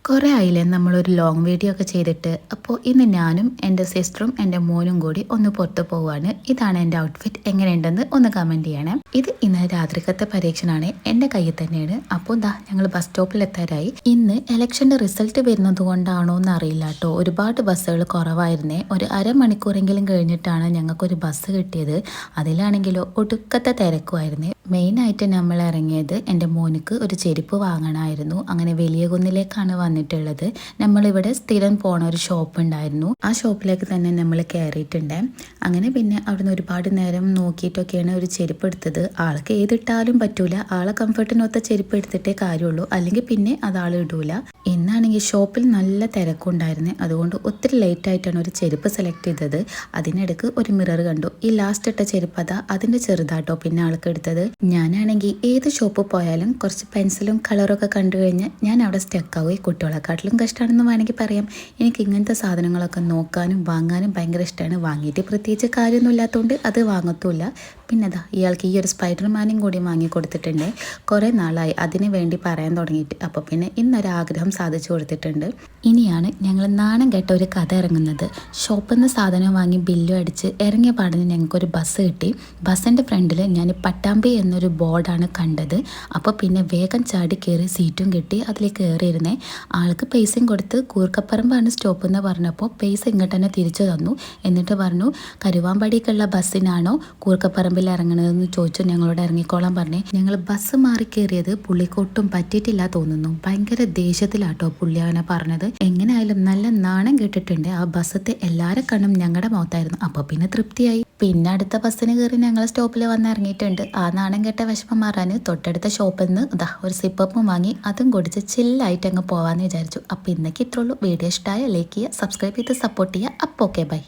കുറേ ആയില്ലേ നമ്മളൊരു ലോങ് വീഡിയോ ഒക്കെ ചെയ്തിട്ട്. അപ്പോൾ ഇന്ന് ഞാനും എൻ്റെ സിസ്റ്ററും എൻ്റെ മോനും കൂടി ഒന്ന് പുറത്ത് പോവുകയാണ്. ഇതാണ് എൻ്റെ ഔട്ട്ഫിറ്റ്, എങ്ങനെയുണ്ടെന്ന് ഒന്ന് കമൻറ്റ് ചെയ്യണം. ഇത് ഇന്ന് രാത്രിക്കത്തെ പരീക്ഷണമാണ്, എൻ്റെ കയ്യിൽ തന്നെയാണ്. അപ്പോൾ എന്താ ഞങ്ങൾ ബസ് സ്റ്റോപ്പിൽ എത്താറായി. ഇന്ന് ഇലക്ഷൻ്റെ റിസൾട്ട് വരുന്നത് കൊണ്ടാണോ എന്ന് അറിയില്ല കേട്ടോ, ഒരുപാട് ബസ്സുകൾ കുറവായിരുന്നേ. ഒരു അരമണിക്കൂറെങ്കിലും കഴിഞ്ഞിട്ടാണ് ഞങ്ങൾക്കൊരു ബസ് കിട്ടിയത്. അതിലാണെങ്കിലോ ഒടുക്കത്തെ തിരക്കുമായിരുന്നേ. മെയിനായിട്ട് നമ്മൾ ഇറങ്ങിയത് എൻ്റെ മോനിക്ക് ഒരു ചെരുപ്പ് വാങ്ങണമായിരുന്നു. അങ്ങനെ വലിയ കുന്നിലേക്കാണ് വന്നിട്ടുള്ളത്. നമ്മളിവിടെ സ്ഥിരം പോണ ഒരു ഷോപ്പ് ഉണ്ടായിരുന്നു, ആ ഷോപ്പിലേക്ക് തന്നെ നമ്മൾ കയറിയിട്ടുണ്ട്. അങ്ങനെ പിന്നെ അവിടുന്ന് ഒരുപാട് നേരം നോക്കിയിട്ടൊക്കെയാണ് ഒരു ചെരുപ്പ് എടുത്തത്. ആൾക്ക് ഏതിട്ടാലും പറ്റൂല, ആളെ കംഫർട്ടിനൊത്ത ചെരുപ്പ് എടുത്തിട്ടേ കാര്യമുള്ളൂ, അല്ലെങ്കിൽ പിന്നെ അത് ആൾ ഇടൂല. ഇന്നാണെങ്കിൽ ഷോപ്പിൽ നല്ല തിരക്കുണ്ടായിരുന്നു, അതുകൊണ്ട് ഒത്തിരി ലേറ്റായിട്ടാണ് ഒരു ചെരുപ്പ് സെലക്ട് ചെയ്തത്. അതിനിടയ്ക്ക് ഒരു മിറർ കണ്ടു. ഈ ലാസ്റ്റ് ഇട്ട ചെരുപ്പ് അതാ അതിൻ്റെ ചെറുതാട്ടോ പിന്നെ ആൾക്ക് എടുത്തത്. ഞാനാണെങ്കിൽ ഏത് ഷോപ്പിൽ പോയാലും കുറച്ച് പെൻസിലും കളറൊക്കെ കണ്ടു കഴിഞ്ഞാൽ ഞാൻ അവിടെ സ്റ്റക്കാവും. ഈ കുട്ടികളെക്കാട്ടിലും കഷ്ടമാണെന്ന് വേണമെങ്കിൽ പറയാം. എനിക്ക് ഇങ്ങനത്തെ സാധനങ്ങളൊക്കെ നോക്കാനും വാങ്ങാനും ഭയങ്കര ഇഷ്ടമാണ്. വാങ്ങിയിട്ട് പ്രത്യേകിച്ച് കാര്യമൊന്നും ഇല്ലാത്തതുകൊണ്ട് അത് വാങ്ങത്തുമില്ല. പിന്നെ അതാ ഇയാൾക്ക് ഈ ഒരു സ്പൈഡർമാനും കൂടി വാങ്ങി കൊടുത്തിട്ടുണ്ട്. കുറേ നാളായി അതിന് വേണ്ടി പറയാൻ തുടങ്ങിയിട്ട്. അപ്പോൾ പിന്നെ ഇന്നൊരാഗ്രഹം സാധിച്ചു കൊടുത്തിട്ടുണ്ട്. ഇനിയാണ് ഞങ്ങൾ നാണം കേട്ട ഒരു കഥ ഇറങ്ങുന്നത്. ഷോപ്പിൽ നിന്ന് സാധനം വാങ്ങി ബില്ലും അടിച്ച് ഇറങ്ങിയ പാടിന് ഞങ്ങൾക്കൊരു ബസ് കിട്ടി. ബസ്സിൻ്റെ ഫ്രണ്ടിൽ ഞാൻ പട്ടാമ്പി എന്നൊരു ബോർഡാണ് കണ്ടത്. അപ്പോൾ പിന്നെ വേഗം ചാടി കയറി സീറ്റും കിട്ടി അതിലേക്ക് കയറിയിരുന്നേ. ആൾക്ക് പൈസയും കൊടുത്ത് കൂർക്കപ്പറമ്പാണ് സ്റ്റോപ്പ് എന്ന് പറഞ്ഞപ്പോൾ പൈസ ഇങ്ങോട്ട് തന്നെ തിരിച്ചു തന്നു. എന്നിട്ട് പറഞ്ഞു, കരുവാമ്പടിക്കുള്ള ബസ്സിനാണോ കൂർക്കപ്പറമ്പിൽ ഇറങ്ങണതെന്ന് ചോദിച്ചു. ഞങ്ങളോട് ഇറങ്ങിക്കോളാൻ പറഞ്ഞേ. ഞങ്ങൾ ബസ് മാറി കയറിയത് പുള്ളിക്കൊട്ടും പറ്റിയിട്ടില്ല തോന്നുന്നു. ഭയങ്കര ദേഷ്യത്തിലാട്ടോ പുള്ളി അവനെ പറഞ്ഞത്. എങ്ങനെയായാലും നല്ല നാണം കേട്ടിട്ടുണ്ട്. ആ ബസ്സത്തെ എല്ലാരെ കണ്ണും ഞങ്ങളുടെ മുഖത്തായിരുന്നു. അപ്പോൾ പിന്നെ തൃപ്തിയായി. പിന്നെ അടുത്ത ബസ്സിന് കയറി ഞങ്ങൾ സ്റ്റോപ്പിൽ വന്ന് ഇറങ്ങിയിട്ടുണ്ട്. ആ നാണം കെട്ട വിഷമം മാറാൻ തൊട്ടടുത്ത ഷോപ്പിൽ നിന്ന് ഒരു സിപ്പപ്പും വാങ്ങി അതും കുടിച്ച് ചില്ലായിട്ട് അങ്ങ് പോവാന്ന് വിചാരിച്ചു. അപ്പോൾ ഇന്നേക്ക് ഇത്രയുള്ളൂ. വീഡിയോ ഇഷ്ടമായ ലൈക്ക് ചെയ്യുക, സബ്സ്ക്രൈബ് ചെയ്ത് സപ്പോർട്ട് ചെയ്യുക. അപ്പോൾ ഓക്കെ, ബൈ.